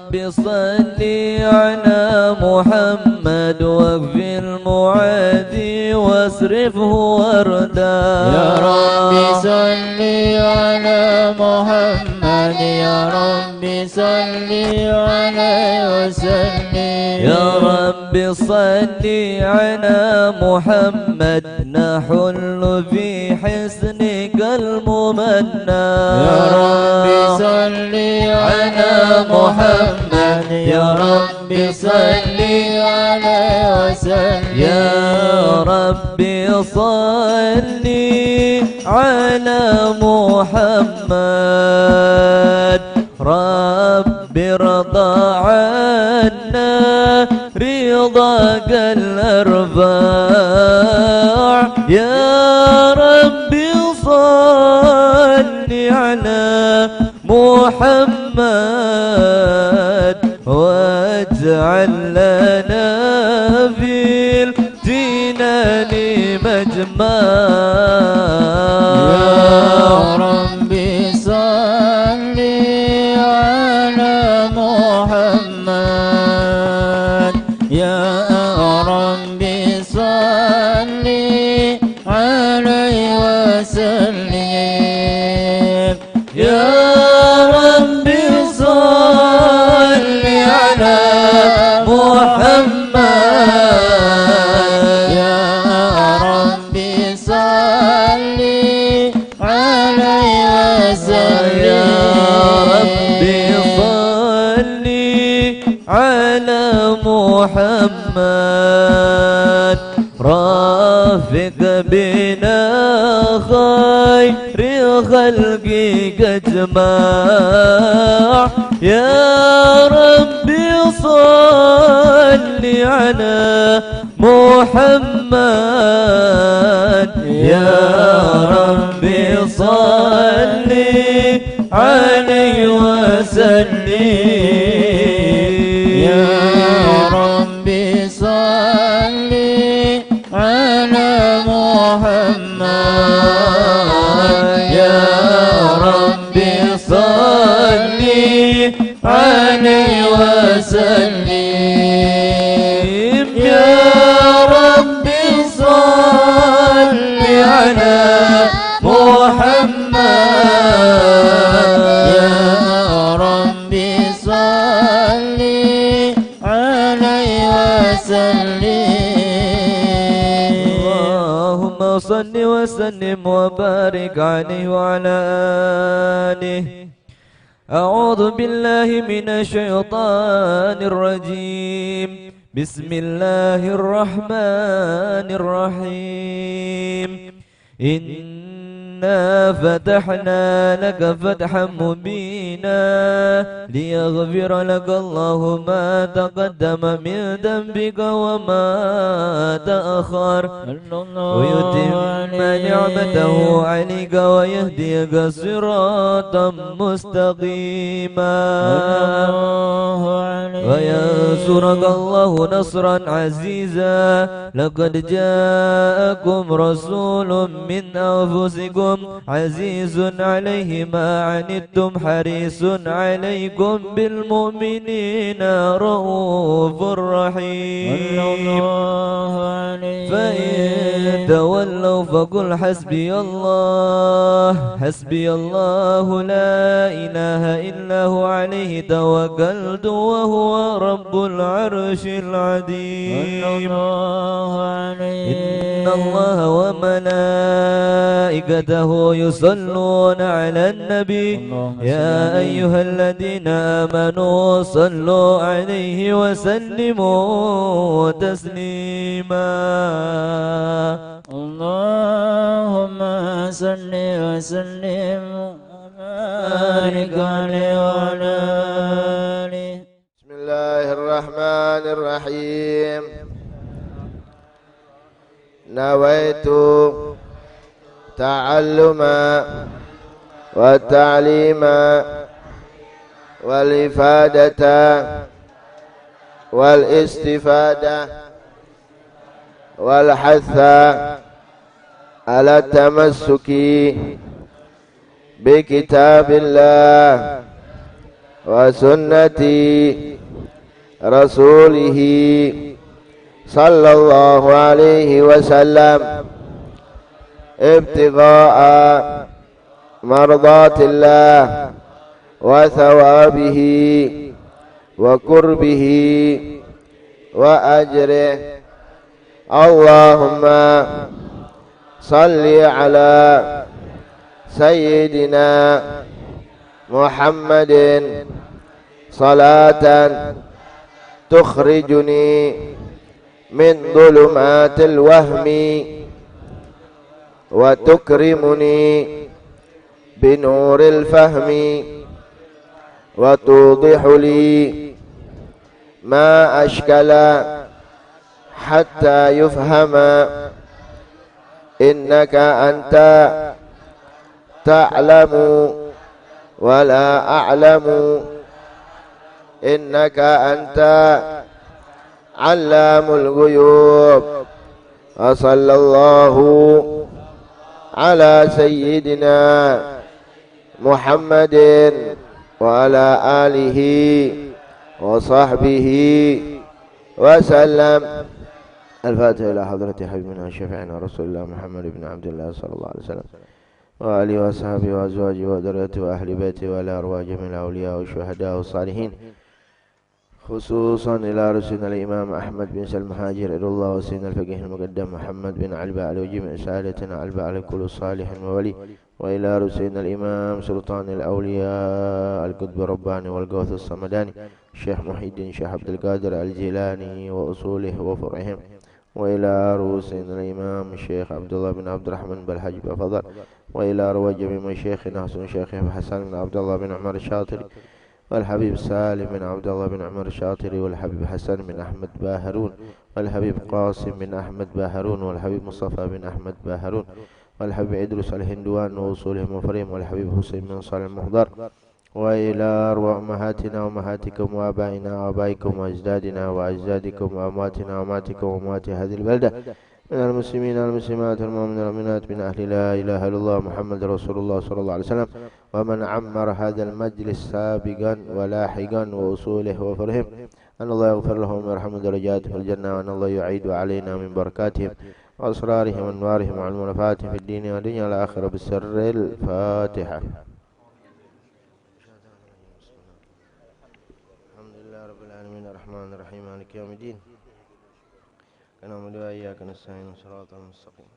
رب صل على محمد واكفي المعادي واصرفه وردا. يا رب صل على محمد يا رب صل عليه وسلم. يا رب صل على محمد نحل في حسنك الممنى. يا رب صل على محمد يا رب صل عليه وسلم. يا رب صل على محمد رب ارضى عنا رضاك الأرفع. يا رب صل على محمد واجعل لنا في الجنان مجمع. يا رب صل على محمد يا رب صل عليه وسلم. يا رب صل على محمد يا رب صل عليه وسلم. يا رب صل على محمد رافق بنا خير خلقك اجمع. يا رب صل على محمد يا رب صل عليه وسلم. يا رب صل على محمد يا رب صل عليه وسلم. يا رب صل على محمد يا رب صل عليه وسلم. اللهم صل وسلم وبارك عليه وعلى آله. أعوذ بالله من الشيطان الرجيم. بسم الله الرحمن الرحيم. إنا فتحنا لك فتحا مبينا ليغفر لك الله ما تقدم من ذنبك وما تأخر ويتم نعمته عليك ويهديك صراطا مستقيما وينصرك الله نصرا عزيزا. لقد جاءكم رسول من أنفسكم عزيز عليه ما عنتم حريص عليكم بالمؤمنين رؤوف رحيم. فإن تولوا فقل حسبي الله حسبي الله لا إله إلا هو عليه توكلت وهو رب العرش العظيم. إن الله وملائكته يصلون على النبي يا أيها الذين آمنوا صلوا عليه وسلموا تسليما. اللهم صل وسلم وبارك عليه وعلى آله. بسم الله الرحمن الرحيم. نويت تعلم والتعليم والإفادة والاستفادة والحث على التمسك بكتاب الله وسنة رسوله صلى الله عليه وسلم ابتغاء مرضات الله وثوابه وقربه وأجره. اللهم صل على سيدنا محمد صلاة تخرجني من ظلمات الوهم وتكرمني بنور الفهم وتوضح لي ما أشكل حتى يفهم إنك أنت تعلم ولا أعلم إنك أنت علام الغيوب. وصلى الله على سيدنا محمد وعلى آله وصحبه وسلم. الفاتحة إلى حضرة حبيبنا شفيعنا رسول الله محمد بن عبد الله صلى الله عليه وسلم وآله وصحبه وأزواجه وذريته وأهل بيته وعلى أرواح جميع الأولياء والشهداء والصالحين، خصوصا إلى رسولنا الإمام أحمد بن سلم هاجر إلى الله وسيدنا الفقيه المقدم محمد بن علبة على وجميع سادتنا علبة على كل صالح وولي، وإلى رسولنا الإمام سلطان الأولياء القطب الرباني والغوث الصمداني الشيخ محي الدين شيخ عبد القادر الجيلاني وأصوله وفرعهم، وإلى رؤوسنا الإمام الشيخ عبد الله بن عبد الرحمن بن الحاج بفضل، وإلى رواج جميع مشايخنا حسن الشيخ حسن بن عبد الله بن عمر الشاطري والحبيب سالم بن عبد الله بن عمر الشاطري والحبيب حسن بن أحمد باهرون والحبيب قاسم بن أحمد باهرون والحبيب مصطفى بن أحمد باهرون والحبيب إدريس الهندوان ووصولهم وفريم والحبيب حسين بن صالح المحضر، وإلى أرواح أمهاتنا وأمهاتكم وآبائنا وآبائكم وأجدادنا وأجدادكم وأمواتنا وأمواتكم وأموات هذه البلدة من المسلمين والمسلمات والمؤمنين والمؤمنات من أهل لا إله إلا الله محمد رسول الله صلى الله عليه وسلم، ومن عمر هذا المجلس سابقا ولاحقا وأصوله وفرهم، أن الله يغفر لهم ويرحم درجاتهم في الجنة، وأن الله يعيد علينا من بركاتهم وأسرارهم وأنوارهم ومنفعتهم في الدين والدنيا والآخرة بالسر. الفاتحة. الحمد لله رب العالمين الرحمن الرحيم مالك يوم الدين، نعبد وإياك نستعين صراط المستقيم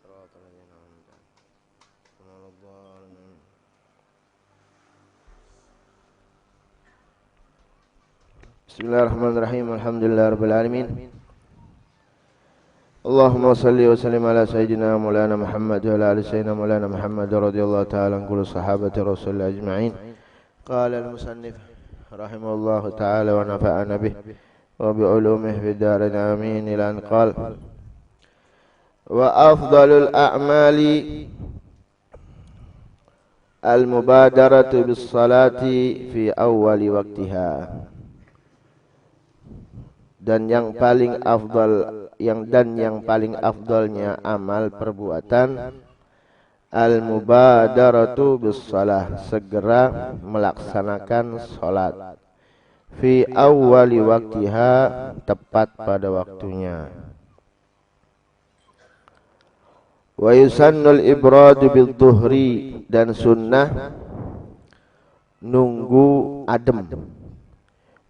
صراط الذين أنعمت عليهم غير الضالين. بسم الله الرحمن الرحيم الحمد لله رب العالمين. اللهم صل وسلم على سيدنا مولانا محمد وعلى آل سيدنا مولانا محمد رضي الله تعالى عن كل صحابة رسول الله أجمعين. قال المصنف رحمه الله تعالى ونفعنا به وبعلومه في الدارين آمين، إلى أن قال: وأفضل الأعمال المبادرة بالصلاة في أول وقتها. Dan yang paling afdalnya amal perbuatan al-mubadaratu bis-shalah, segera melaksanakan salat, fi awwali waktiha, tepat pada waktunya. Wa yusannul ibradu bil-dhuhri, dan sunnah nunggu adem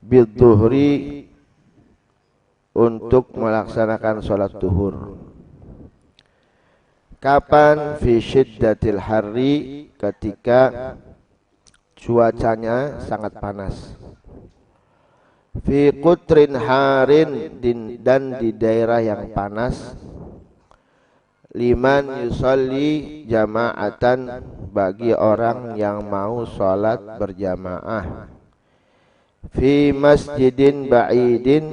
bil-dhuhri, untuk melaksanakan sholat duhur. Kapan? Fi syiddatil harri, ketika cuacanya sangat panas. Fi qutrin harin, dan di daerah yang panas. Liman yusalli jama'atan, bagi orang yang mau sholat berjamaah. Fi masjidin ba'idin,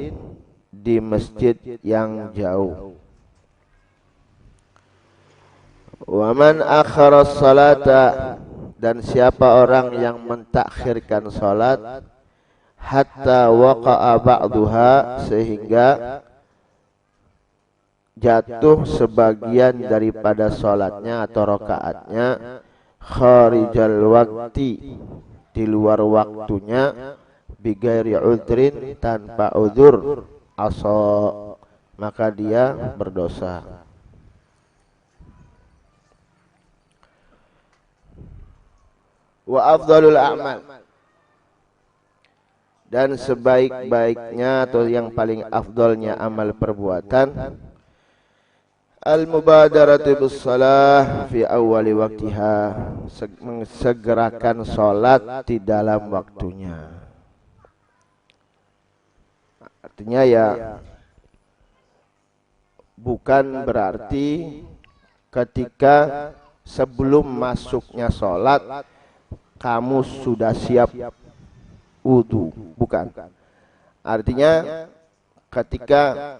di masjid yang jauh. Wa man akhara salata, dan siapa orang yang mentakhirkan salat, hatta waqa'a ba'duha, sehingga jatuh sebagian daripada salatnya atau rakaatnya, kharijal waqti, di luar waktunya bighairi udhrin, tanpa udzur, asa, maka dia berdosa. Wa afdalul a'mal, dan sebaik-baiknya atau yang paling afdalnya amal perbuatan, al-mubadaratu bis shalah fi awwali waktiha, mensegerakan salat di dalam waktunya. Artinya ya bukan berarti ketika sebelum masuknya salat kamu sudah siap wudu, bukan. Artinya ketika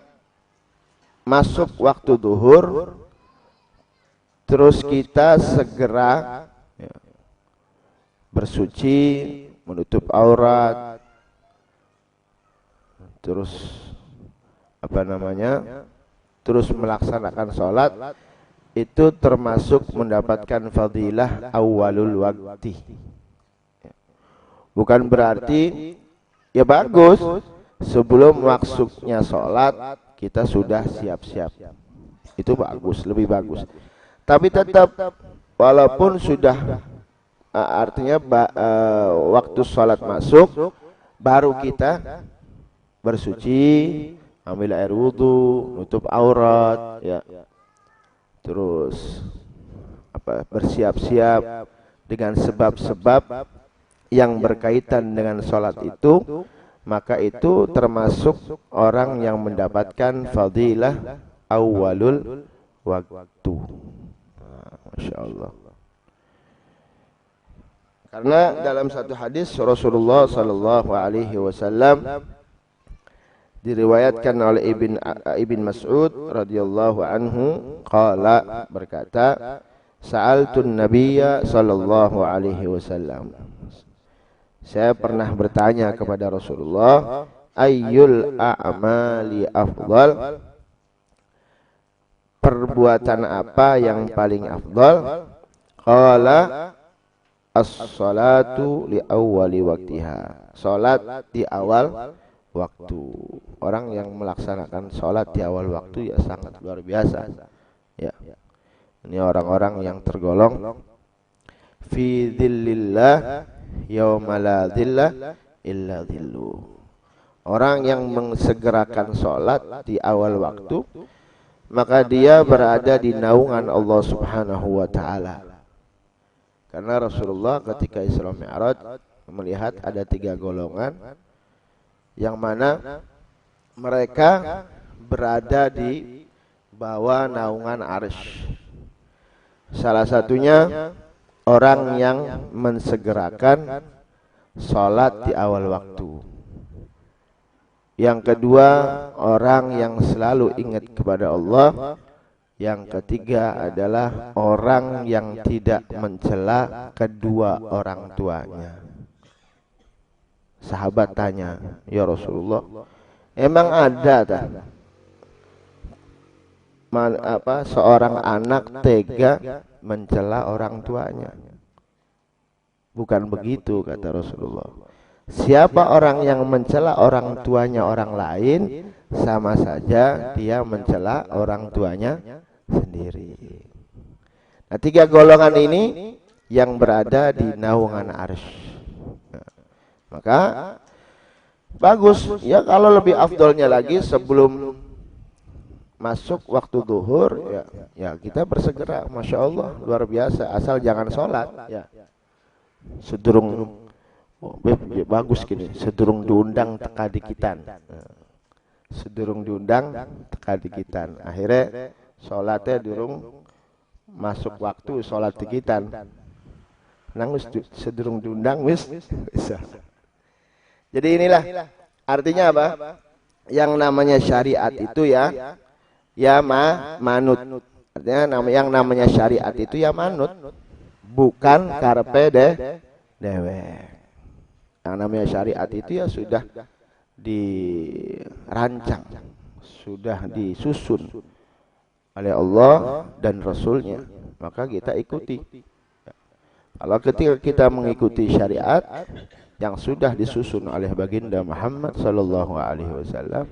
masuk waktu duhur terus kita segera bersuci, menutup aurat, terus terus melaksanakan sholat, itu termasuk mendapatkan fadilah awalul wakti. Bukan berarti ya bagus sebelum masuknya sholat kita sudah siap-siap, itu bagus, lebih bagus. Tapi tetap walaupun sudah artinya waktu sholat masuk baru kita bersuci, ambil air wudu, nutup aurat, ya, terus bersiap-siap dengan sebab-sebab yang berkaitan dengan sholat itu, maka itu termasuk orang yang mendapatkan fadilah awalul waktu. Masya Allah. Karena dalam satu hadis Rasulullah sallallahu alaihi wasallam diriwayatkan oleh Ibn Mas'ud radhiyallahu anhu, qala, berkata, sa'altun nabiyya sallallahu alaihi wasallam, saya pernah bertanya kepada Rasulullah, ayyul a'mali afdal, perbuatan apa yang paling afdal? Qala as-salatu li awwali waktiha, salat di awal waktu. Orang yang melaksanakan salat di awal waktu ya sangat luar biasa. Ya. Ini orang-orang yang tergolong fi dhillillah yauma la dhilla illa dhillu. Orang yang mensegerakan salat di awal waktu, maka dia berada di naungan Allah Subhanahu wa taala. Karena Rasulullah ketika Isra Mi'raj melihat ada 3 golongan yang mana mereka berada di bawah naungan arsy. Salah satunya orang yang mensegerakan salat di awal waktu. Yang kedua, orang yang selalu ingat kepada Allah. Yang ketiga adalah orang yang tidak mencela kedua orang tuanya. Sahabat tanya, ya Rasulullah, emang ada seorang anak tega mencela orang tuanya? Bukan begitu, kata Rasulullah. Siapa orang yang mencela orang tuanya orang lain, sama saja dia mencela orang tuanya sendiri. Nah, 3 golongan ini yang berada di naungan arsy. Maka bagus ya, kalau lebih afdolnya lagi sebelum masuk waktu duhur ya kita bersegera, Masya Allah, luar biasa, asal jangan sholat ya. Sedurung bagus gini, sedurung diundang teka dikitan. Sedurung diundang teka dikitan. Akhirnya sholatnya durung masuk waktu sholat dikitan. Nang sedurung diundang wis bisa. Jadi inilah artinya apa? Yang namanya syariat itu ya manut. Artinya yang namanya syariat itu ya manut, bukan karpe dewe. Yang namanya syariat itu ya sudah dirancang, sudah disusun oleh Allah dan Rasulnya, maka kita ikuti. Kalau ketika kita mengikuti syariat yang sudah disusun oleh baginda Muhammad sallallahu alaihi wasallam,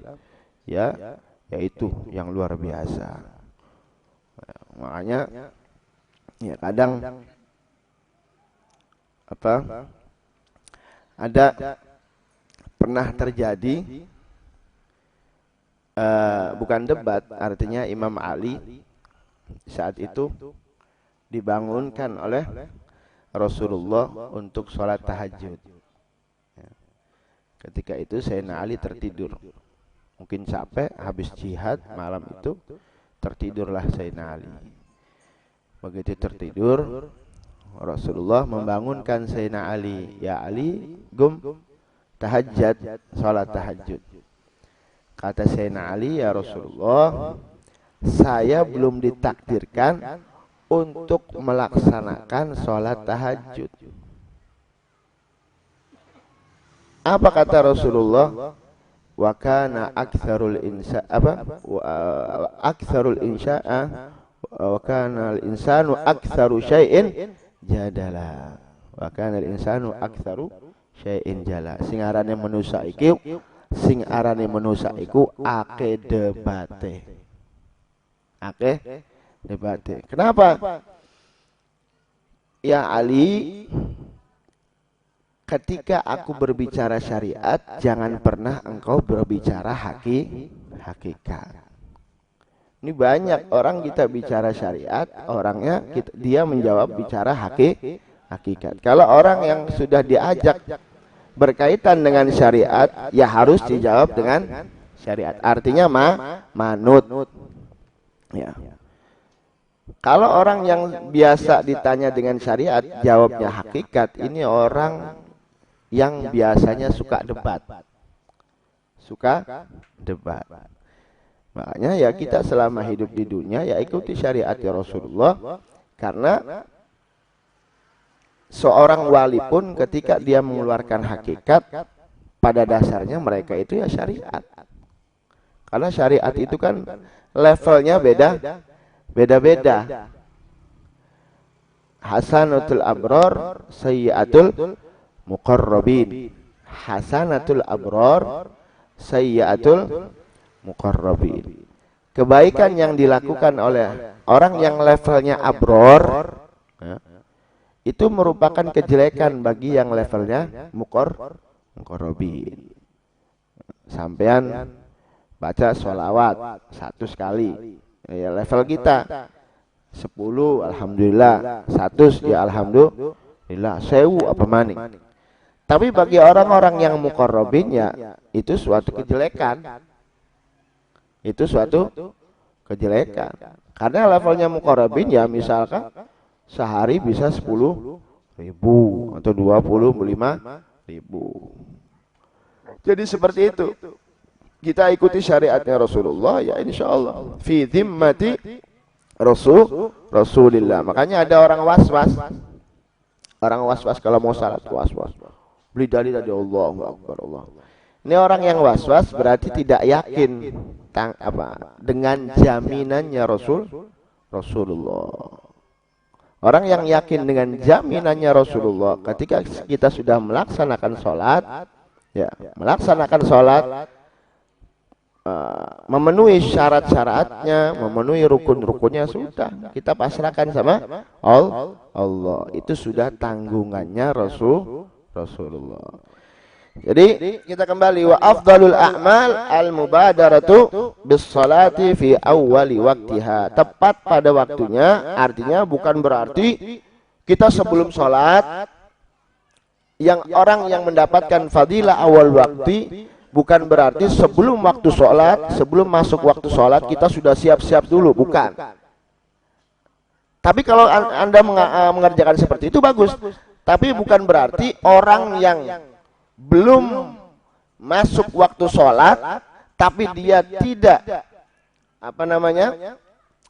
ya, yaitu yang luar biasa. Makanya ya kadang ada pernah terjadi bukan debat, artinya Imam Ali saat itu dibangunkan oleh Rasulullah untuk sholat tahajud. Ketika itu Sayyidina Ali tertidur, mungkin capek habis jihad malam itu, tertidurlah Sayyidina Ali. Begitu tertidur, Rasulullah membangunkan Sayyidina Ali, ya Ali, gum tahajud, sholat tahajud. Kata Sayyidina Ali, ya Rasulullah, saya belum ditakdirkan untuk melaksanakan sholat tahajud. Apa kata Rasulullah? Wa kana aktsarul insya'a wa kana al-insanu aktsaru syai'in jadala. Wa kana al-insanu aktsaru syai'in jala. Sing arane manusa iku akeh debate. Debate. Kenapa? Ya Ali, ketika aku berbicara syariat, jangan pernah engkau berbicara hakikat. Ini banyak orang kita bicara syariat, orangnya dia menjawab bicara hakikat. Kalau orang yang sudah diajak berkaitan dengan syariat, ya harus dijawab dengan syariat. Artinya manut. Ya. Kalau orang yang biasa ditanya dengan syariat, jawabnya hakikat, ini orang yang biasanya suka debat. Makanya ya kita selama hidup di dunia ya ikuti syariat ya Rasulullah, karena seorang wali pun ketika dia mengeluarkan hakikat, pada dasarnya mereka itu ya syariat. Karena syariat itu kan levelnya beda-beda. Hasanatul abror, sayyiatul muqarrabin. Hasanatul abror, sayyiatul muqarrabin. Kebaikan yang dilakukan oleh orang yang levelnya abror, ya, itu merupakan kejelekan bagi yang levelnya muqarrabin. Sampean baca sholawat 100 kali, ya level kita 10 alhamdulillah, 100 ya alhamdulillah, 1000 apa maning. Tapi bagi orang-orang yang muqarrabin ya itu suatu kejelekan. Itu suatu kejelekan. Karena levelnya muqarrabin ya misalkan sehari bisa 10.000 atau 25.000. Jadi seperti itu. Kita ikuti syariatnya Rasulullah ya insyaallah fi dhimmati Rasulillah. Makanya ada orang was-was. Orang was-was kalau mau salat was-was. Beli dalil dari Allahu Akbar Allah. Ini orang yang was-was berarti tidak yakin dengan jaminannya Rasulullah. Orang yang yakin dengan jaminannya Rasulullah ketika kita sudah melaksanakan sholat, ya melaksanakan sholat, memenuhi syarat-syaratnya, memenuhi rukun-rukunnya, sudah kita pasrahkan sama Allah. Itu sudah tanggungannya Rasulullah. Jadi kita kembali, wa afdalul a'mal al-mubadaratu bis salati fi awwali waktiha. Tepat pada waktunya, artinya bukan berarti kita sebelum sholat, yang orang yang mendapatkan fadilah awal waktu, bukan berarti sebelum waktu sholat, sebelum masuk waktu sholat kita sudah siap-siap dulu, bukan. Tapi kalau Anda mengerjakan seperti itu bagus. Tapi bukan berarti orang yang belum masuk waktu sholat, tapi dia tidak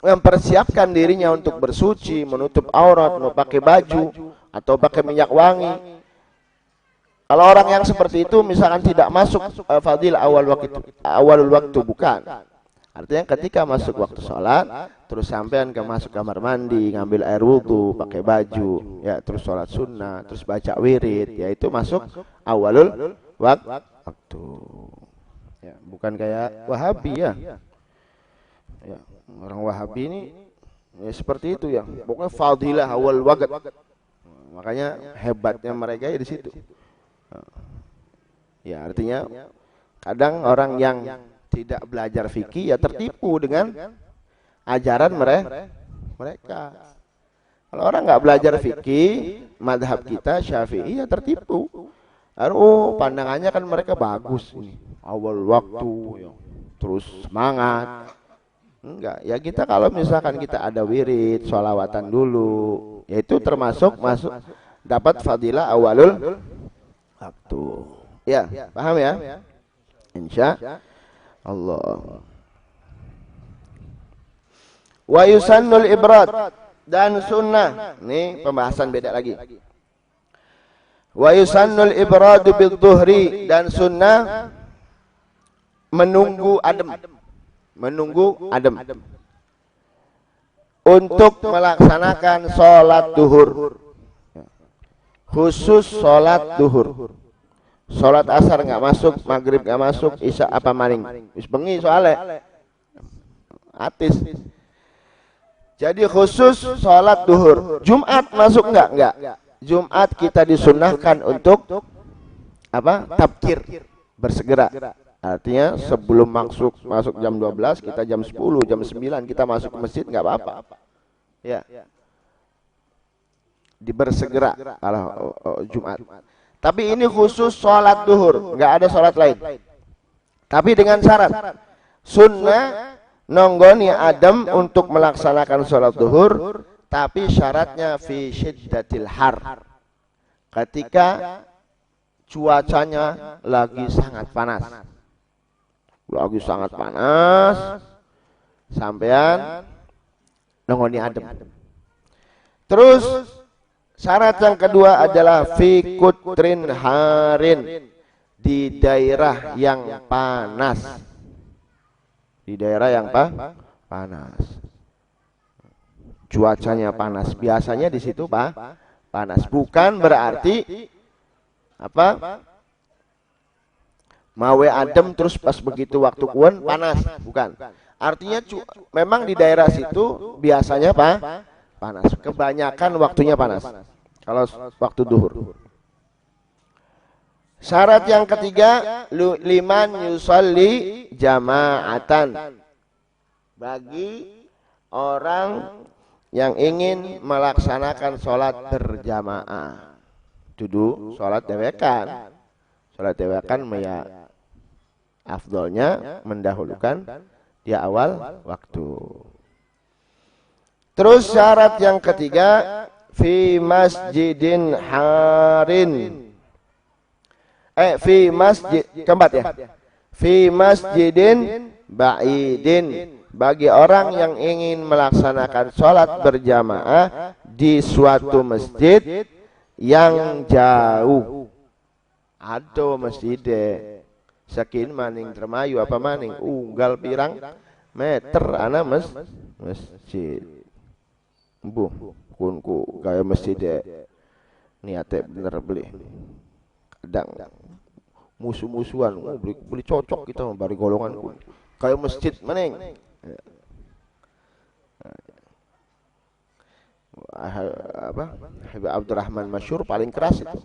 mempersiapkan dirinya untuk bersuci, menutup aurat, mau pakai baju atau pakai minyak wangi. Kalau orang yang seperti itu misalkan tidak masuk fadilah awalul waktu, bukan. Artinya ketika masuk waktu sholat, terus sampean masuk kamar mandi, ngambil air wudhu, pakai baju, ya terus sholat sunnah, terus baca wirid, ya itu masuk awalul waktu. Ya, bukan kayak Wahabi ya. Ya, orang Wahabi ini ya seperti itu ya. Pokoknya fadilah awal waqt. Makanya hebatnya mereka ya di situ. Ya artinya kadang orang yang tidak belajar fikih ya tertipu dengan ajaran mereka. Kalau orang nggak belajar fikih, madhab kita Syafi'i ya tertipu. Oh pandangannya kan mereka bagus ini, awal waktu, ya. Terus semangat. Enggak, ya kita kalau misalkan kita ada wirid, sholawatan dulu, yaitu termasuk masuk dapat fadilah awalul waktu. Ya, paham ya? Insya Allah. Wa yusannul ibrad dan sunnah. Ini pembahasan beda lagi. Wa yusannul ibrad bidzuhri dan sunnah menunggu adem. Menunggu adem. Untuk melaksanakan sholat duhur. Khusus sholat duhur. Sholat asar nggak masuk, maghrib nggak masuk, isya apa maning. Wis bengi soalnya. Atis. Jadi khusus sholat duhur. Jumat masuk enggak? Jumat kita disunnahkan untuk apa? Tabkir, bersegera. Artinya sebelum masuk jam 12, kita jam 10, jam 9 kita masuk ke masjid nggak apa-apa. Ya. Bersegera kalau Jumat. Tapi ini khusus sholat duhur, nggak ada sholat lain. Tapi dengan syarat sunnah nonggoni adem untuk melaksanakan sholat duhur, tapi syaratnya fi syiddatil har. Ketika cuacanya lagi sangat panas, sampean nonggoni adem. Terus syarat yang kedua adalah fi kutrin harin, di daerah yang panas. Di daerah yang panas. Cuacanya panas. Biasanya di situ panas. Bukan berarti apa? Mawe adem terus pas begitu waktu kuan panas, bukan. Artinya memang di daerah situ biasanya panas. Kebanyakan waktunya panas. Kalau waktu duhur. Syarat yang ketiga, liman yusalli jama'atan. Bagi orang yang ingin melaksanakan sholat berjamaah. Dudu sholat dewekan. Sholat dewekan ya afdolnya mendahulukan di awal waktu. Terus syarat yang ketiga, fi masjidin harin. Fi masjid, keempat ya. Fi masjidin ba'idin. Bagi orang yang ingin melaksanakan sholat berjamaah di suatu masjid yang jauh. Ado masjid sakin maning termayu apa maning unggal pirang meter ana masjid. Bu, kunku gaya masjid niate bener beli. Kadang musuh-musuhan beli cocok kita bari golongan kun. Kayak masjid maning. Apa? Habib Abdurrahman masyhur paling keras itu.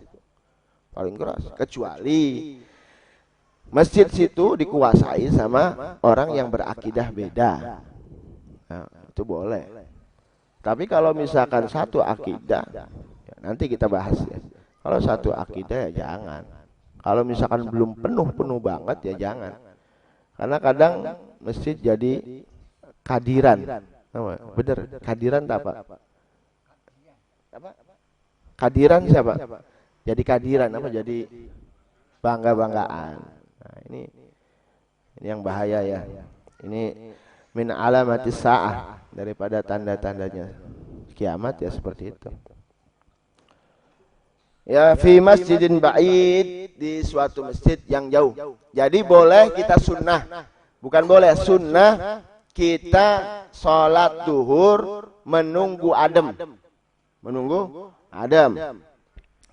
Paling keras. Kecuali masjid situ dikuasai sama orang yang berakidah beda. Nah, itu boleh. Tapi kalau misalkan satu akidah, ya nanti kita bahas ya. Kalau satu akidah ya jangan. Kalau misalkan belum penuh banget ya jangan. Karena kadang masjid jadi kadiran. Bener, kadiran apa? Kadiran siapa? Jadi kadiran apa? Jadi bangga-banggaan. Nah, ini yang bahaya ya. Ini min alamatis sa'ah, daripada tanda-tandanya kiamat ya seperti itu. Ya fi masjidin ba'id, di suatu masjid yang jauh. Jadi boleh kita sunnah Bukan boleh, sunnah kita sholat duhur menunggu adem. Menunggu adem.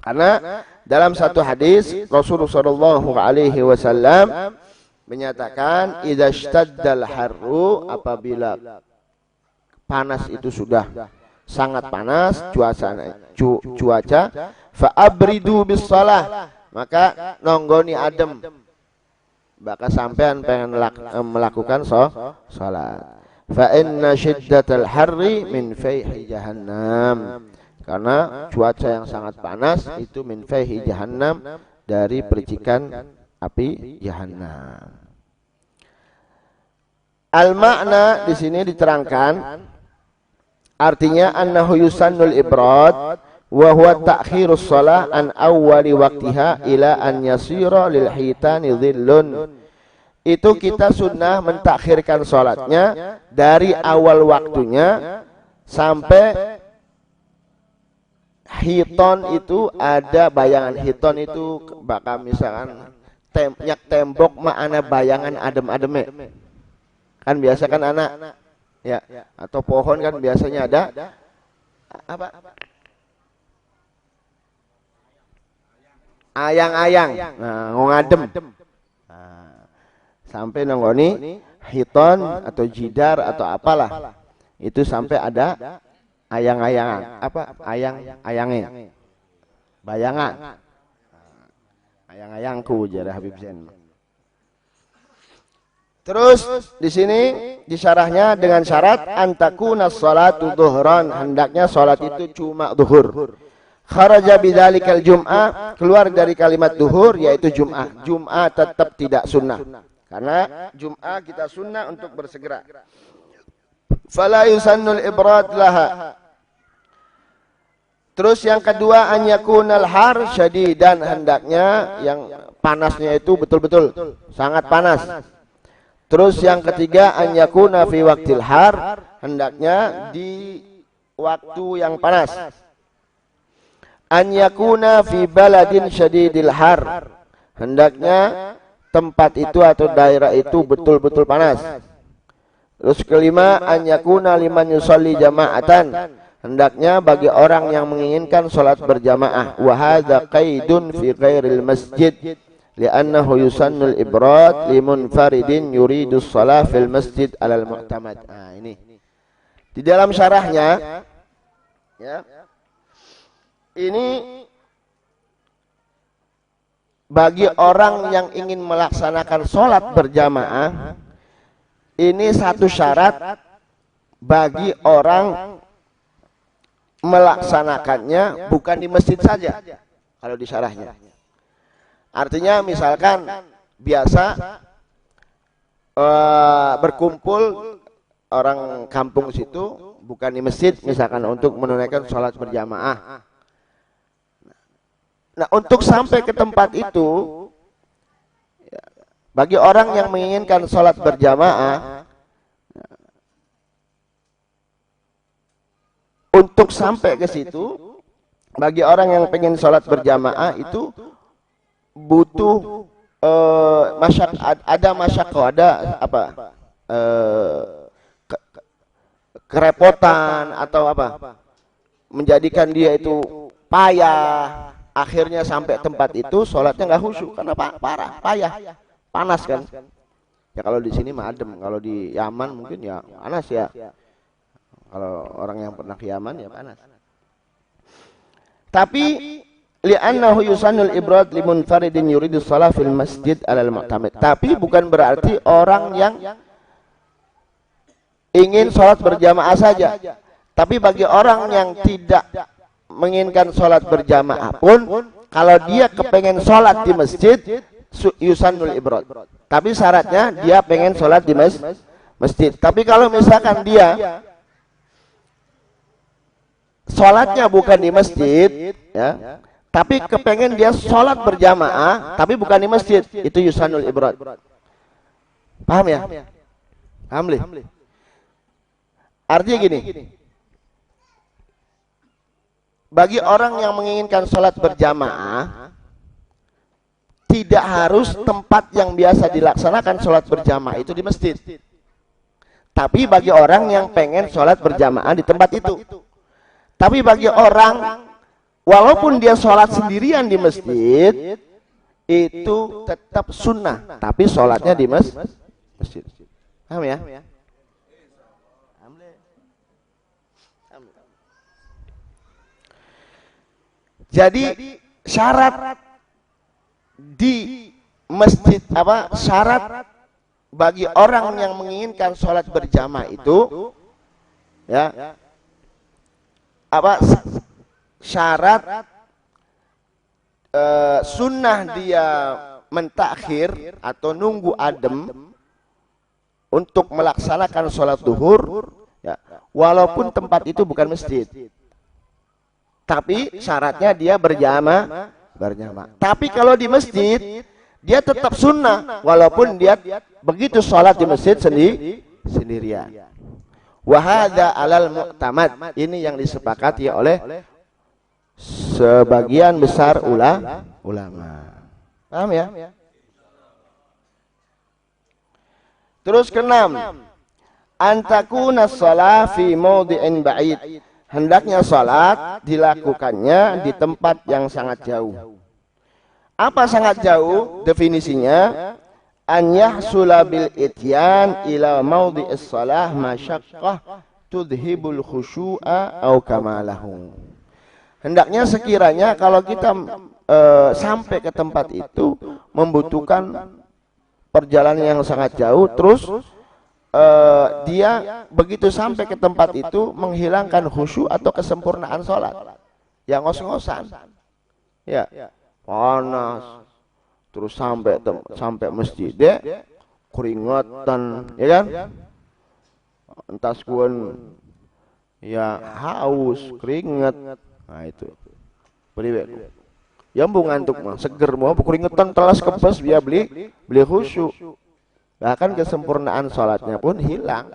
Karena dalam satu hadis Rasulullah Shallallahu Alaihi Wasallam menyatakan, idza shtaddal harru, apabila panas itu sudah sangat panas cuaca, fa abridu bis shalah, maka nonggoni adem, maka sampean pengen melakukan salat. Fa inna shiddatal harri min fayhi jahannam, karena cuaca yang sangat panas itu min fayhi jahannam, dari percikan api jahannam. Al makna di sini diterangkan, artinya annahu yusannul ibrad wa huwa ta'khirus shalah an awwali waqtiha ila an yasira lil hitani dhillun. Itu kita sunnah mentakhirkan salatnya dari awal waktunya sampai hiton itu ada bayangan. Hiton itu bakal misalkan tembok makna bayangan adem-ademe. Kan biasa kan anak ya, atau pohon kan biasanya ada apa? Ayang-ayang. Nah, ngadem. Nah, sampai nonggoni hiton atau jidar atau apalah. Itu sampai ada ayang-ayangan. Apa? Ayang-ayangnya. Bayangan. Ayang-ayangku jara Habib Zain. Terus di sini disyarahnya dengan syarat antakuna sholatu dhuhran, hendaknya salat itu cuma zuhur. Kharaja bidzalikal jum'ah, keluar dari kalimat duhur yaitu jum'ah. Jum'ah tetap tidak sunnah, karena jum'ah kita sunnah untuk bersegera. Fala yusannul ibrad laha. Terus yang kedua, an yakunal har syadidan, hendaknya yang panasnya itu betul-betul sangat panas. Terus yang ketiga, an yakuna fi waqtil har, hendaknya di waktu yang panas. An yakuna fi baladin syadidil har, hendaknya tempat itu atau daerah itu betul-betul panas. Terus kelima, an yakuna liman yusalli jama'atan, hendaknya bagi orang yang menginginkan salat berjamaah. Wa hadza qaidun fi ghairil masjid li'annahu yusannul ibrad limunfaridin yuridu shalah fil masjid alal mu'tamad. Nah, ini di dalam syarahnya ya. Ini bagi orang yang ingin melaksanakan sholat berjamaah, ini satu syarat bagi orang melaksanakannya bukan di masjid saja. Kalau di syarahnya, artinya misalkan biasa berkumpul orang kampung situ bukan di masjid, misalkan untuk menunaikan sholat berjamaah. Nah, untuk sampai ke tempat itu, bagi orang yang menginginkan sholat berjamaah, untuk sampai ke situ, bagi orang yang pengen sholat berjamaah itu butuh ada masyakoh, ada apa? Kerepotan atau apa? Menjadikan dia itu payah. Akhirnya sampai tempat itu sholatnya nggak khusyuk karena parah, payah, panas kan. Ya kalau di sini mah adem, kalau di Yaman mungkin ya panas ya. Kalau orang yang pernah ke Yaman ya panas. Tapi li'annahu yusannul ibrad limunfaridin yuridu shalah fil masjid alal mu'tamid. Tapi bukan berarti orang yang ingin sholat berjamaah saja. Tapi bagi orang yang tidak menginginkan sholat berjamaah pun, kalau dia kepengen sholat di masjid, yusannul ibrad. Tapi syaratnya dia pengen sholat di masjid. Tapi kalau misalkan dia sholatnya bukan di masjid, ya, tapi kepengen dia sholat berjamaah, tapi bukan di masjid, itu yusannul ibrad. Paham ya? Paham li? Artinya gini. Bagi orang yang menginginkan sholat berjamaah, tidak harus tempat yang biasa dilaksanakan sholat berjamaah itu di masjid. Tapi bagi orang yang pengen sholat berjamaah di tempat itu. Tapi bagi orang walaupun dia sholat sendirian di masjid itu tetap sunnah, tapi sholatnya di masjid. Paham ya? Jadi syarat di masjid syarat bagi orang yang menginginkan sholat berjamaah itu ya syarat sunnah dia mentakhir atau nunggu adem untuk melaksanakan sholat duhur ya, walaupun tempat itu bukan masjid, tapi syaratnya dia berjamaah. Tapi kalau di masjid dia tetap sunnah walaupun dia begitu sholat di masjid sendirian. Wahada alal mu'tamad, ini yang disepakati oleh sebagian besar ulama. Paham ya? Terus keenam, antakuna shalah fi mawdi'in ba'id, hendaknya salat dilakukannya di tempat yang sangat jauh. Apa sangat jauh? Definisinya an yahsula bil ityan ila mawdi'is shalah masyaqqah tudhibul khusyu'a au kamalahu. Hendaknya sekiranya kalau kita sampai ke tempat itu membutuhkan perjalanan yang sangat jauh, terus dia begitu sampai ke tempat itu menghilangkan khusyuk atau kesempurnaan sholat yang ngos-ngosan ya, panas, terus sampai masjid keringatan ya kan, entas kun ya haus keringat, nah itu beri yang bu ngantuk mah seger mau keringetan telas kepes dia beli khusyuk, bahkan kesempurnaan sholatnya pun hilang.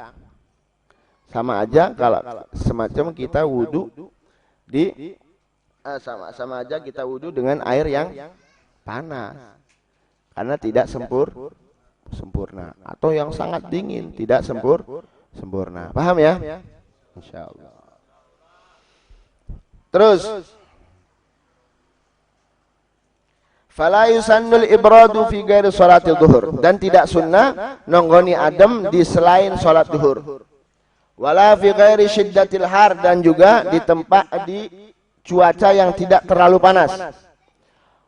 Sama aja kalau semacam kita wudu di sama aja kita wudu dengan air yang panas karena tidak sempurna, atau yang sangat dingin tidak sempurna. Paham ya? Insyaallah. Terus fala yusannul ibradu fi ghairi sholatil duhur, dan tidak sunnah nonggoni adem di selain sholat duhur. Wala fi ghairi syiddatil har, dan juga di tempat di cuaca yang tidak terlalu panas.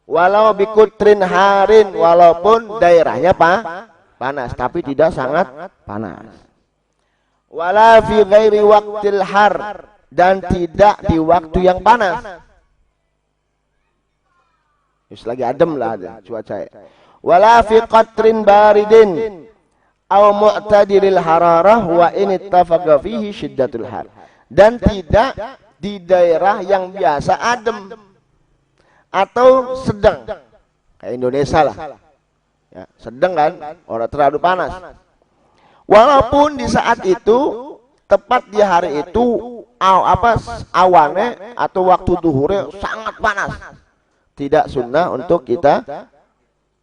Walau bikutrin harin, walaupun daerahnya panas tapi tidak sangat panas. Wala fi ghairi waqtil har, dan tidak di waktu yang panas. Lagi adem lah ada cuaca. Wala fi qatrin baridin aw mu'tadiril hararah wa in ittafaqa fihi syiddatul har, dan tidak di daerah yang biasa adem atau sedang kayak Indonesia lah ya, sedang kan, orang terlalu panas, walaupun di saat itu tepat di hari itu awannya atau waktu duhurnya sangat panas. Tidak sunnah untuk kita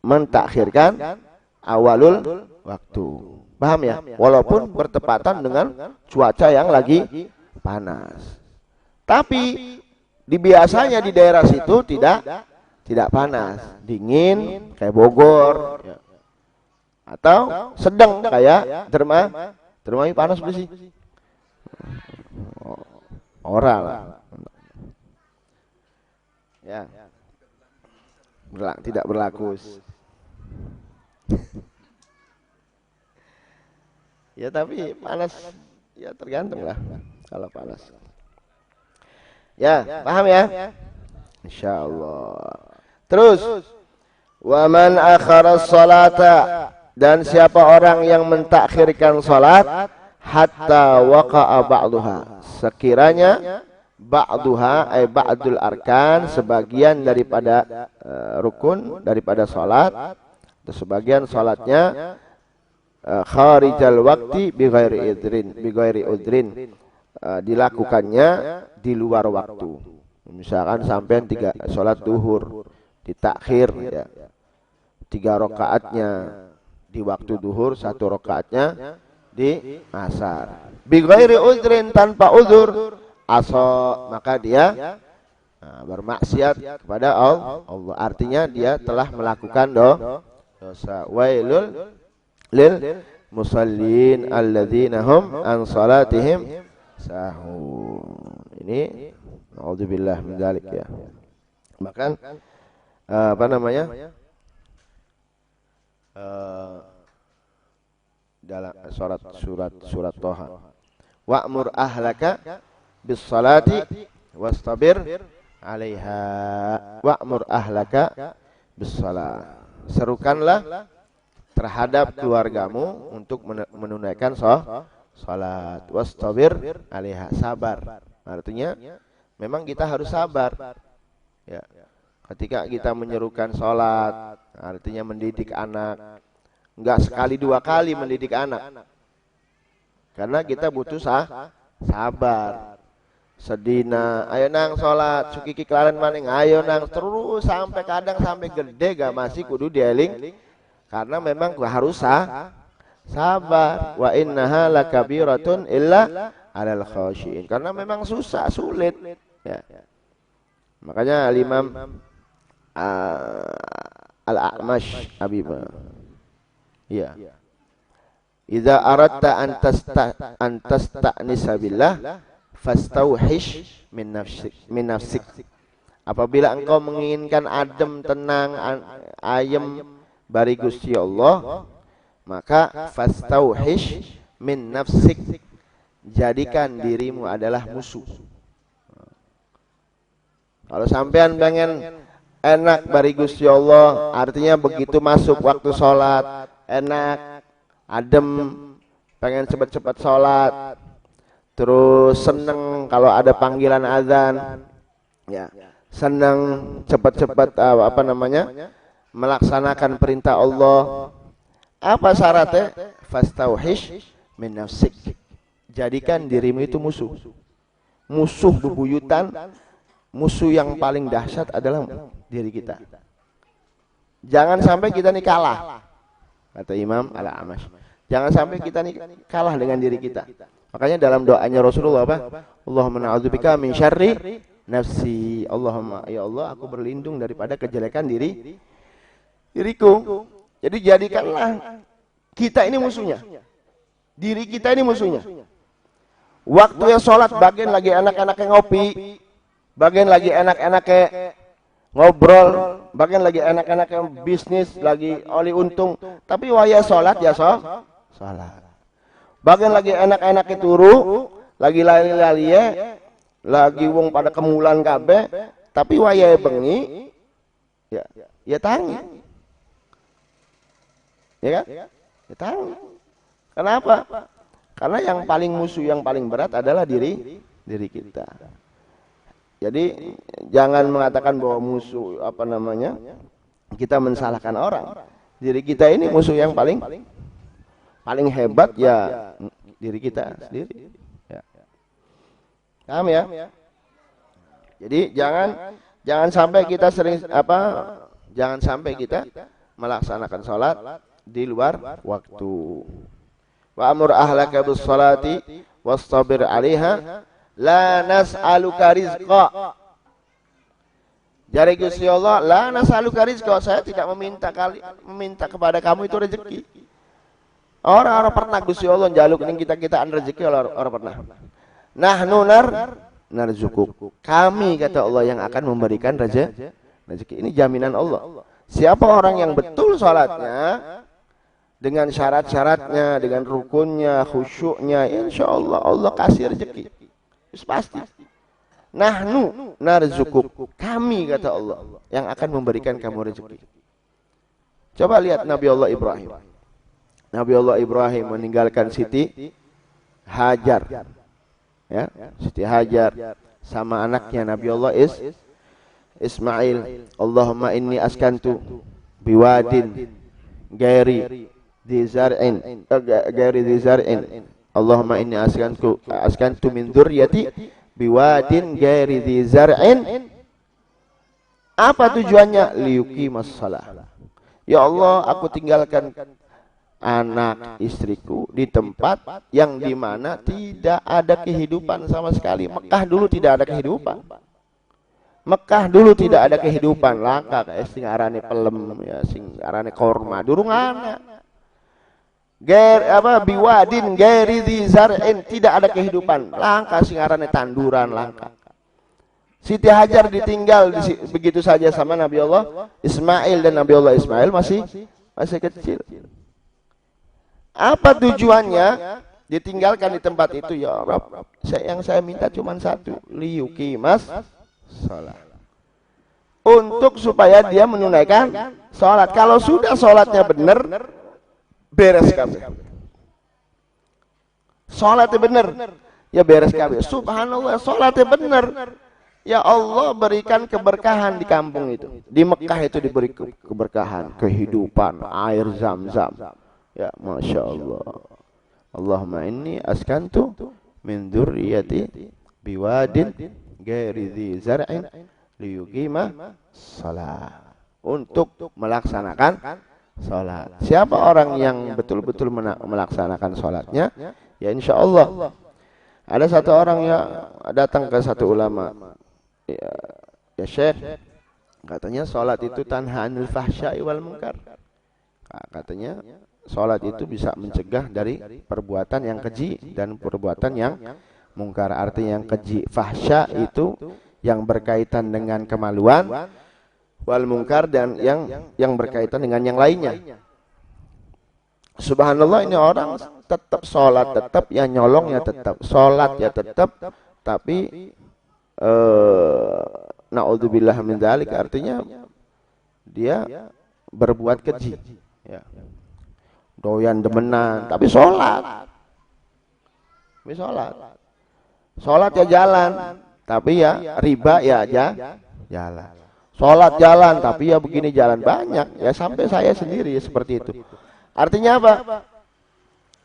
mentakhirkan awalul waktu. Paham ya? Walaupun bertepatan dengan cuaca yang lagi panas. Tapi biasanya di daerah situ tidak panas, dingin kayak Bogor ya. Atau sedang kayak Dermayu panas sih. Oral ya. Tidak berlaku. Ya tapi panas ya tergantung lah kalau panas. Ya, paham ya? Insyaallah. Terus wa man akhara sholata, dan siapa orang yang mentakhirkan salat hatta waqa'a ba'daha, sekiranya ba'duha ay ba'dul arkan, sebagian daripada rukun daripada salat, atau sebagian salatnya kharijal waqti bi ghairi udrin, dilakukannya di luar waktu. Misalkan sampai 3 salat duhur ditakhir ya, 3 rakaatnya di waktu duhur, 1 rakaatnya di asar. Bi ghairi udhrin, tanpa uzur, maka dia bermaksiat kepada Allah. Artinya dia telah melakukan dosa. Wailul lil musallin alladzina hum an salatihim sahun. Ini naudzubillah min dzalik ya. Bahkan apa namanya? Dalam surat Toha. Wa'mur ahlaka bis salati wastabir 'alaiha. Wa'mur ahlaka bis salat. Serukanlah terhadap keluargamu untuk menunaikan salat. Wastabir 'alaiha, sabar. Artinya memang kita harus sabar. Ya. Ketika kita menyerukan salat, artinya mendidik anak, enggak sekali 2 kali mendidik anak. Karena kita butuh sabar. Sedina, ayo nang salat, sukiki kelalen maning, ayo nang, terus sampai kadang sampai gede gak masih kudu dieling. Karena memang harus sabar. Wa innaha lakabiratun illa 'alal khashiin. Karena memang susah, sulit. Ya. Makanya Imam Al-A'mash Abibah. Ya. Idza aradta an tasta'nisa billah fastauhish min nafsik. Apabila engkau menginginkan adem, tenang, ayem bari Gusti Allah, maka fastauhish min nafsik. Jadikan dirimu adalah musuh. Kalau sampean pengen enak bari Gusti Allah, artinya begitu masuk waktu sholat enak, adem, pengen cepat-cepat sholat, terus seneng kalau ada panggilan azan, ya, seneng cepat-cepat melaksanakan perintah Allah. Apa syaratnya? Fastauhish min nafsik. Jadikan dirimu itu musuh. Musuh bebuyutan. Musuh yang paling dahsyat adalah diri kita. Jangan sampai kita nih kalah, kata Imam Al-A'mash. Jangan sampai kita nih kalah dengan diri kita. Makanya dalam doanya Rasulullah apa? Allahumma na'udzubika min syarri nafsi. Allahumma, ya Allah, aku berlindung daripada kejelekan diriku. Jadi jadikanlah kita ini musuhnya. Diri kita ini musuhnya. Waktu yang sholat, bagian lagi anak-anaknya ngopi, bagian lagi enak-enaknya ngobrol, bagian lagi enak-enaknya bisnis, lagi oli untung, tapi waya sholat ya sholat. Bagian lagi enak-enaknya turu, lagi lali-lali lagi wong pada kemulan kabeh, tapi waya bengi, ya tangi, ya kan? Ya tangi. Kenapa? Karena yang paling musuh, yang paling berat adalah diri kita. Jadi jangan mengatakan bahwa musuh kita mensalahkan orang. Diri kita ini musuh yang paling hebat ya diri kita sendiri. Ya. Paham ya? Jadi jangan sampai kita jangan sampai kita melaksanakan salat di luar waktu. Wa amur ahlaka bis salati wastabir 'alaiha. La nas'aluka rizqa. Jadi Gusti Allah, la nas'aluka rizqa, saya tidak meminta kepada kamu itu rezeki. Orang pernah Gusti Allah njaluk ning kita rezeki, orang pernah. Nahnu narzukuk. Kami, kata Allah, yang akan memberikan rezeki. Ini jaminan Allah. Siapa orang yang betul salatnya dengan syarat-syaratnya, dengan rukunnya, khusyuknya, insyaallah Allah kasih rezeki. Pasti. Nahnu narzukuk. Kami, kata Allah, yang akan memberikan kamu rezeki. Coba lihat Nabi Allah Ibrahim. Nabi Allah Ibrahim meninggalkan Siti Hajar. Ya, Siti Hajar sama anaknya Nabi Allah Ismail. Allahumma inni askantu biwadin ghairi di zar'in. Allahumma inni askantu min dzurriyyati biwadin ghairi dzi zar'in. Apa tujuannya? Liyuqimas shalah. Ya Allah, aku tinggalkan anak istriku di tempat yang dimana tidak ada kehidupan sama sekali. Mekah dulu tidak ada kehidupan. Mekah dulu tidak ada kehidupan, langka kayak sing arane pelem ya, sing arane korma durung ana. Biwadin gairi dzi zar'in, tidak ada kehidupan, langka sing arane tanduran, langka. Siti Hajar ditinggal begitu saja sama Nabi Allah Ismail, dan Nabi Allah Ismail masih kecil. Apa tujuannya ditinggalkan di tempat itu? Ya Rabb, yang saya minta cuma satu, liyuqimas sholat, untuk supaya dia menunaikan sholat. Kalau sudah sholatnya benar, beres kabeh. Sholatnya benar, ya beres kabeh. Subhanallah, sholatnya benar. Ya Allah berikan keberkahan di kampung itu. Di Mekah itu diberi keberkahan, kehidupan, air zam-zam. Ya Masya Allah. Allahumma inni askantu min dzurriyyati biwadin ghairi dzi zar'in liyuqima shalah, untuk melaksanakan salat. Siapa orang yang betul-betul melaksanakan salatnya, ya insya Allah. Ada satu orang ya datang ke satu ulama, ya Syekh, katanya salat itu tanha anil fahsya'i wal munkar. Katanya salat itu bisa mencegah dari perbuatan yang keji dan perbuatan yang mungkar. Artinya yang keji, fahsya itu yang berkaitan dengan kemaluan, wal mungkar dan yang berkaitan dengan yang lainnya. Subhanallah, ini orang tetap sholat, tetap ya nyolong ya tetap sholat ya tetap, tapi naudzubillah min dzalik, artinya dia berbuat keji, ya. Doyan demenan tapi sholat, sholat ya jalan, tapi ya riba ya jalan. Sholat jalan, tapi ya begini jalan banyak, ya sampai saya sendiri ya seperti itu. Artinya apa?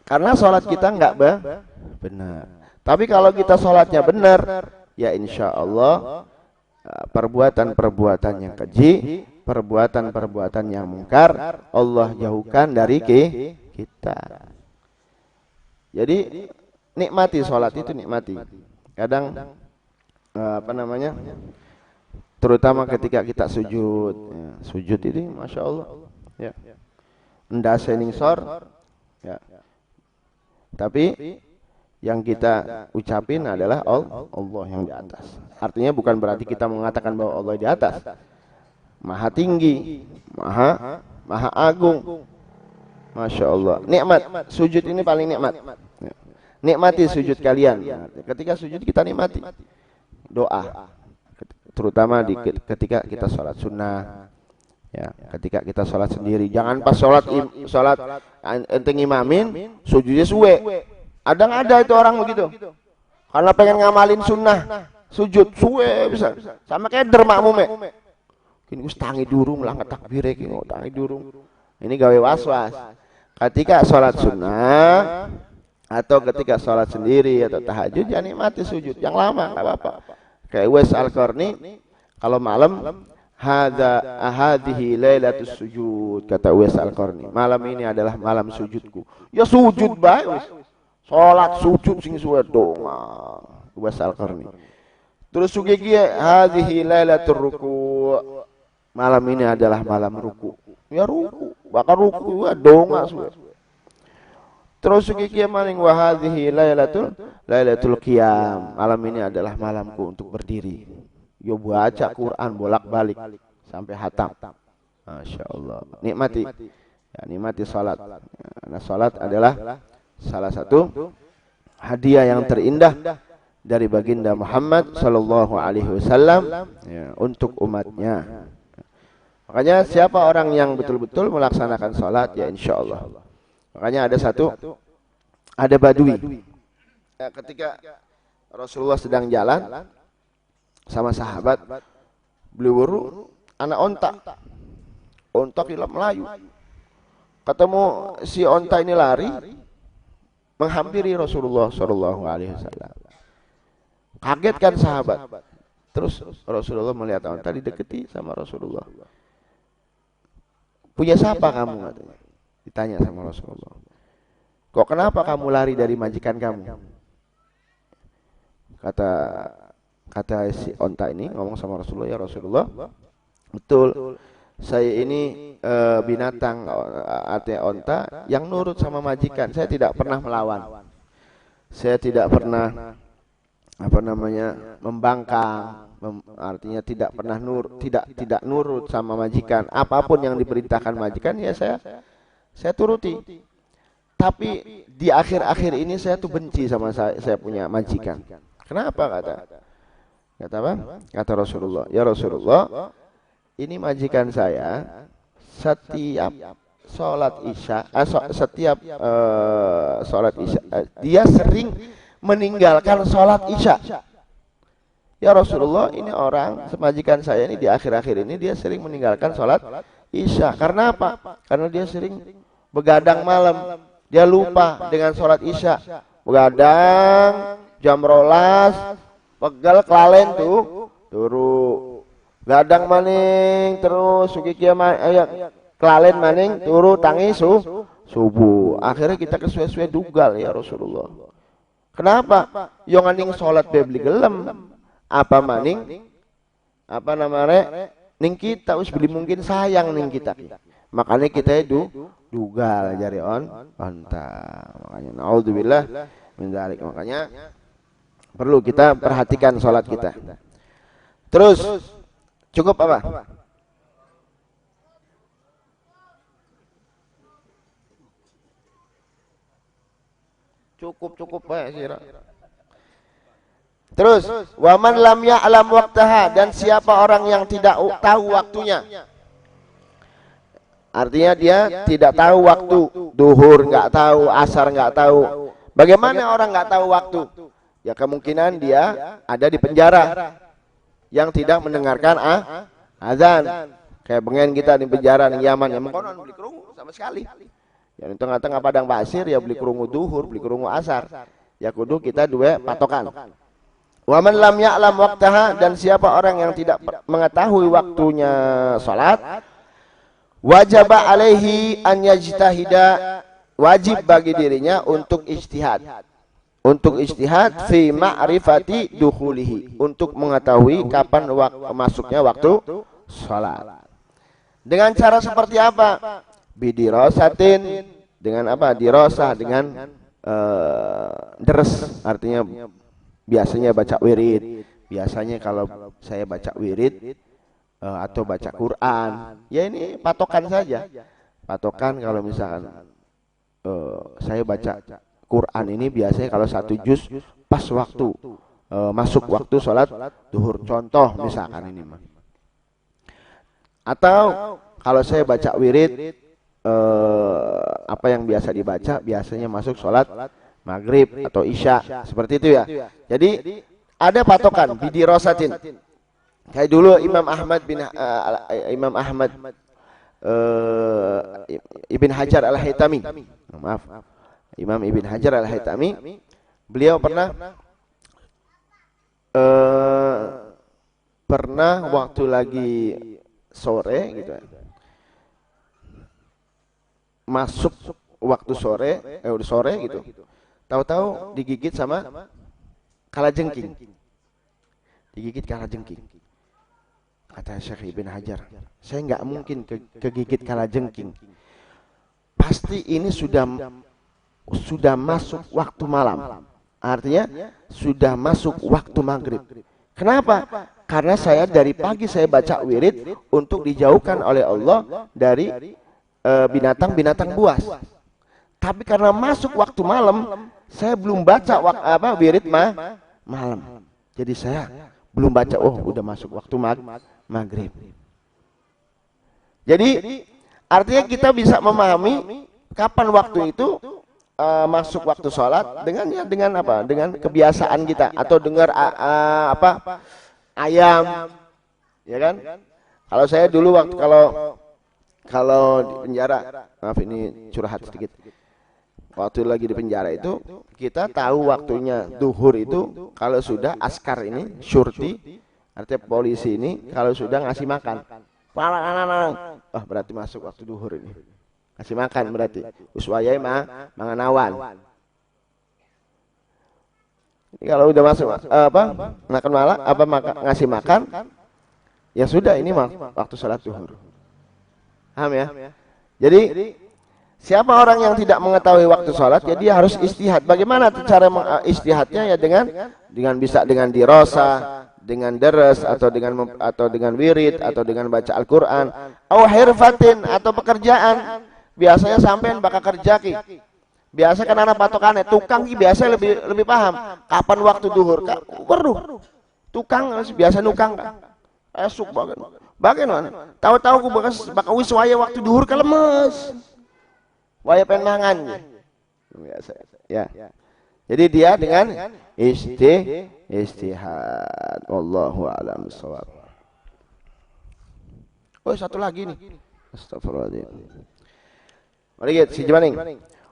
Karena sholat kita nggak benar. Tapi kalau kita sholatnya benar, ya insya Allah perbuatan-perbuatan yang keji, perbuatan-perbuatan yang mungkar, Allah jauhkan dari kita. Jadi nikmati sholat itu, nikmati. Kadang terutama ketika kita sujud, ya, sujud ini Masya Allah, ya, ndak seningsor, ya. Tapi yang kita ucapin adalah Allah yang di atas. Artinya bukan berarti kita mengatakan bahwa Allah di atas, maha tinggi, maha agung. Masya Allah, nikmat sujud ini paling nikmat. Ya. Nikmati sujud kalian. Ketika sujud kita nikmati doa, terutama ketika kita sholat sunnah, ya, ketika kita sholat sendiri. Jangan pas sholat enteng imamin sujudnya suwe. Ada itu orang begitu, karena pengen ngamalin sunnah sujud suwe bisa sama kayak makmume. Kini us tangi durung lah ngetakbir iki tangi durung. Ini gawe waswas. Ketika sholat sunnah atau ketika sholat sendiri atau tahajud, ya nikmati sujud yang lama, nggak apa-apa. Kayak Uwais Al-Qarni kalau malam, hadhihi lailatus sujud, kata Uwais Al-Qarni, malam ini adalah malam sujudku. Ya sujud baik, sholat sujud sing suwe dong. Uwais Al-Qarni. Terus sugi hadhihi lailatur ruku, malam ini adalah malam ruku. Ya ruku, bahkan ruku dong suwe. Terus sugi maning wa hadhihi lailatul qiyam, malam ini adalah malamku untuk berdiri. Yo baca Quran bolak-balik sampai hatam. Masya Allah. Nikmati, ya, nikmati salat. Nah, salat adalah salah satu hadiah yang terindah dari baginda Muhammad sallallahu alaihi wasallam, ya, untuk umatnya. Makanya siapa orang yang betul-betul melaksanakan salat, ya insya Allah. Makanya ada badui. Ya, ketika Rasulullah sedang jalan sama sahabat, beliau anak onta hilang Melayu. Ketemu si onta ini lari menghampiri Rasulullah Shallallahu Alaihi Wasallam. Kaget kan sahabat. Terus Rasulullah melihat onta dideketi sama Rasulullah. Punya siapa kamu? Katanya. Ditanya sama Rasulullah. Kok kenapa kamu lari dari majikan kamu? Kata si onta ini ngomong sama Rasulullah, ya Rasulullah, betul, saya ini binatang, artinya onta yang nurut sama majikan. Saya tidak pernah melawan. Saya tidak pernah membangkang, artinya tidak pernah tidak nurut sama majikan. Apapun yang diperintahkan majikan ya saya turuti. Tapi di akhir-akhir ini saya tuh benci sama saya punya majikan. Kenapa? Kata apa? Kata Rasulullah, ya Rasulullah, ini majikan saya setiap sholat isya, dia sering meninggalkan sholat isya. Ya Rasulullah, ini orang semajikan saya ini di akhir-akhir ini dia sering meninggalkan sholat isya. Karena apa? Karena dia sering begadang malam. Dia lupa dengan sholat isya. Begadang jam rolas, pegal kelalen tuh, turu. Gadang maning terus suki kiamat kelalen maning turu tangi subuh. Akhirnya kita kesuwe-suwe dugal ya Rasulullah. Kenapa? Yang aning sholat bebli gelem. Apa maning? Apa namanya? Ning kita us beli mungkin sayang ning kita. Makanya kita itu dugal jari onta. Makanya naudzubillah min dzalik. Makanya perlu kita perhatikan sholat kita. Terus cukup apa? Cukup baik sira. Terus waman lam ya'lam waqtaha, dan siapa orang yang tidak tahu waktunya. Artinya dia tidak tahu waktu, duhur nggak tahu, asar nggak tahu. Bagaimana orang nggak tahu waktu? Ya kemungkinan dia ada di penjara yang tidak mendengarkan azan. Kayak bengen kita di penjara di Yaman, yang konon beli kerungu sama sekali. Ya di tengah-tengah padang pasir ya beli kerungu duhur, beli kerungu asar. Ya kudu kita dua patokan. Wa man lam ya'lam waqtaha, dan siapa orang yang tidak mengetahui waktunya salat, wajib alaihi an yajtahida, wajib bagi dirinya untuk ijtihad. Untuk ijtihad fi ma'rifati dukhulihi, untuk mengetahui kapan masuknya waktu salat. Dengan cara seperti apa? Bidirasatin, dengan apa? Dirasah, dengan deres, artinya biasanya baca wirid. Biasanya kalau saya baca wirid atau baca Quran, ya ini patokan saja. Patokan kalau misalkan saya baca Quran ini biasanya kalau 1 juz pas waktu masuk waktu sholat duhur, contoh misalkan ini mah. Atau kalau saya baca wirid apa yang biasa dibaca biasanya masuk sholat maghrib atau isya, seperti itu ya. Jadi ada patokan bidirasatin. Kayak dulu Imam Ahmad Ibn Hajar Al-Haytami, maaf, Imam Ibn Hajar Al-Haytami, beliau pernah waktu lagi sore gitu ya, masuk waktu sore gitu, tahu-tahu digigit sama kalajengking. Digigit kalajengking. Kata Syekh Ibn Hajar, saya nggak mungkin kegigit kalajengking. Pasti ini sudah masuk waktu malam. Artinya sudah masuk waktu maghrib. Kenapa? Karena saya dari pagi saya baca wirid untuk dijauhkan oleh Allah dari binatang-binatang buas. Tapi karena masuk waktu malam, saya belum baca wirid malam. Jadi saya belum baca, udah masuk waktu maghrib. Jadi artinya kita bisa memahami kapan waktu itu masuk waktu sholat dengan apa? Dengan kebiasaan kita, atau dengar ayam, ya kan? Kalau saya dulu waktu kalau di penjara, maaf ini curhat sedikit. Waktu lagi di penjara itu kita tahu waktunya duhur itu kalau sudah askar ini, syurti, artinya polisi ini kalau sudah ngasih makan. Wah, berarti masuk waktu duhur ini. Kasih makan berarti. Uswayai manganawan. Ini kalau udah masuk makan malam ngasih makan, ya sudah ini waktu sholat duhur. Paham ya? Jadi siapa orang yang tidak mengetahui waktu sholat, ya dia harus istihad. Bagaimana cara istihadnya? Ya dengan bisa dengan dirosa, dengan deres, atau dengan wirid, atau dengan baca Al-Quran, au hirfatin, atau pekerjaan. Biasanya sampean bakal kerja ki. Biasa kan anak patokannya tukang ki biasa lebih paham kapan waktu duhur. Perlu tukang biasa nukang kan. Esuk bagaimana? Tahu-tahu ku bakal wis waya waktu duhur ka lemes. Waya penangan. Biasa. Ya. Jadi dia dengan istihad. Wallahu a'lam bishawab. Oh, satu lagi nih. Astagfirullahaladzim. Mari kita si Jemaning.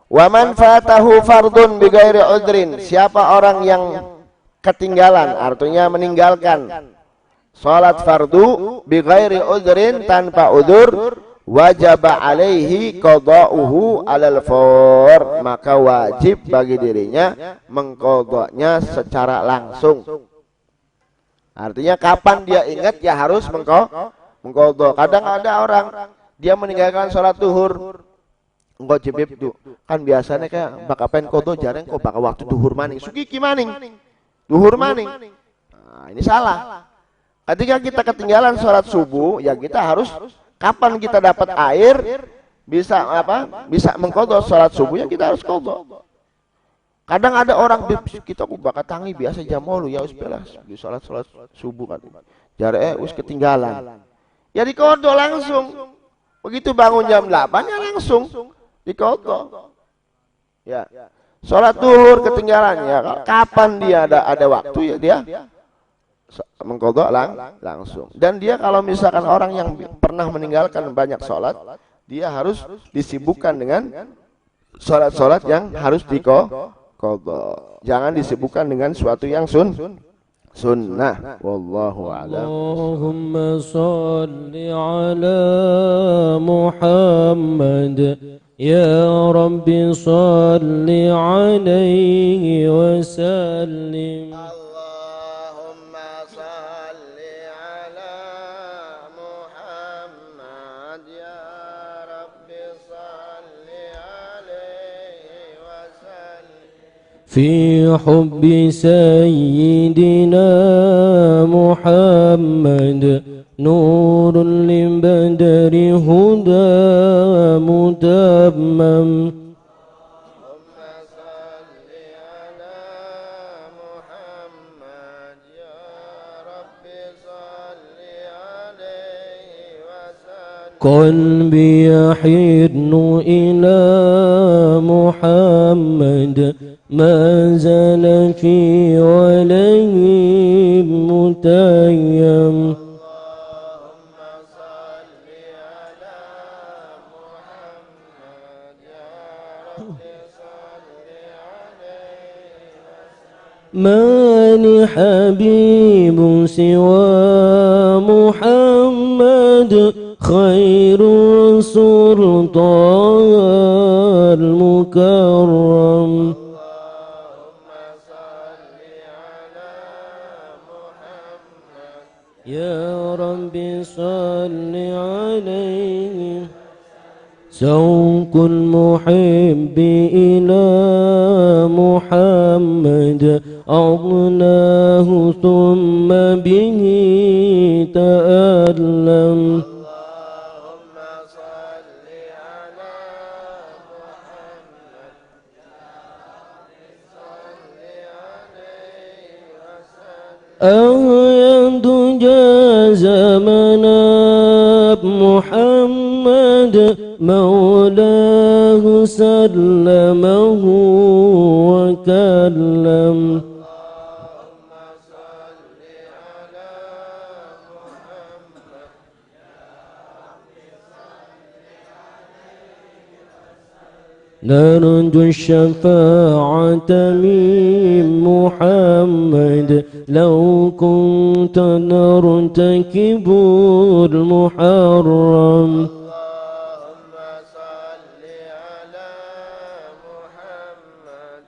Wa man fatahu fardun bi ghairi udrin. Siapa orang yang ketinggalan, artinya meninggalkan salat fardu bi ghairi udrin, tanpa udzur, wajaba alaihi qada'uhu alal fawr, maka wajib bagi dirinya mengqadanya secara langsung. Artinya kapan dia ingat ya harus mengqadha. Kadang ada orang dia meninggalkan salat duhur engko jebeb du. Kan biasanya kayak bakal pen qadha jarang kok bakal waktu duhur maning. Sugiki maning. Duhur maning. Nah, ini salah. Ketika kita ketinggalan salat subuh, ya kita harus kapan kita dapat air bisa bisa mengqadha salat subuh, ya kita harus qadha. Kadang ada orang kita bakal tangi biasa jam 8 ya wis belas di salat subuh kan. Jare wis ketinggalan. Ya diqadha langsung. Begitu bangun jam 8 ya langsung diqadha. Ya. Salat duhur ketinggalan, ya kapan dia ada waktu, ya dia mengqadha langsung. Dan dia kalau misalkan orang yang pernah meninggalkan banyak salat, dia harus disibukkan dengan salat-salat yang harus diqadha. Jangan disibukkan dengan suatu yang sunnah. Wallahu a'lam. Allahumma shalli ala Muhammad, ya Rabbi shalli alaihi wa sallim. في حب سيدنا محمد نور للبدر هدى متمم. قلبي يحن إلى محمد ما زال في وليه متيم. اللهم صل على محمد يا رب صل عليه وسلم. ما لحبيب سوى محمد خير سلطان المكرم. يا رب صل عليه. سوق المحب إلى محمد أغناه ثم به تألم. اللهم صل على محمد صل عليه وسلم. زمنا محمد مولاه سلمه وكلم. اللهم صل على محمد يا رب صل عليه وسلم. نرجو الشفاعة من محمد لو كنت نرتكب المحرم. اللهم صل على محمد.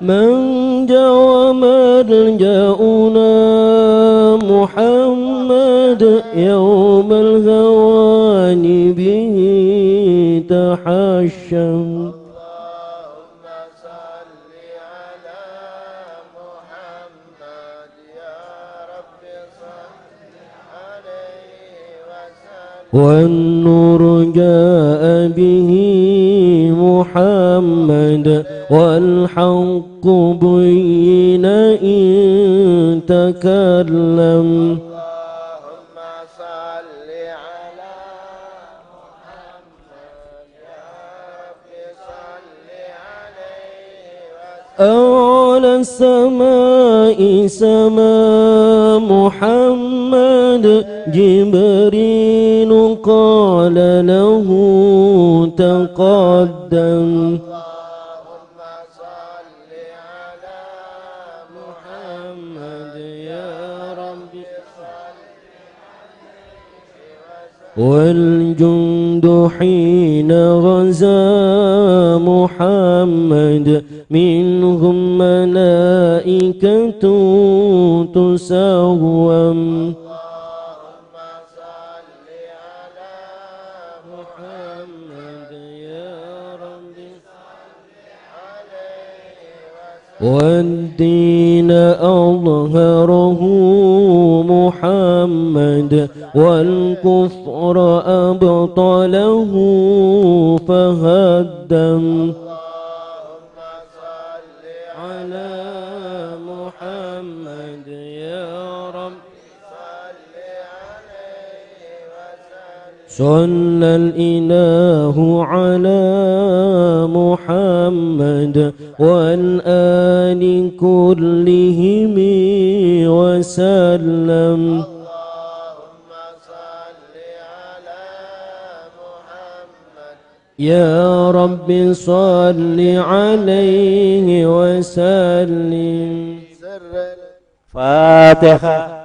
منجا وملجأنا محمد يوم الهوان به تحشم. اللهم صل على محمد يا رب صل عليه وسلم. والنور جاء به محمد والحق بين إن تكلم. اللهم صل على محمد يا رب صل عليه وسلم. أعلى السماء سما محمد جبريل قال له تقدم. اللهم صل على محمد يا رب والجند حين غزا محمد منهم ملائكة تسوم. اللهم صل على محمد يا رب عليه وسلم. والدين أظهره محمد والكفر أبطله فهدم. اللهم صل على محمد يا رب صل عليه وسلم. صلى الإله على محمد والآل كلهم وسلم. اللهم صل على محمد يا رب صل عليه وسلم. سر فاتحة.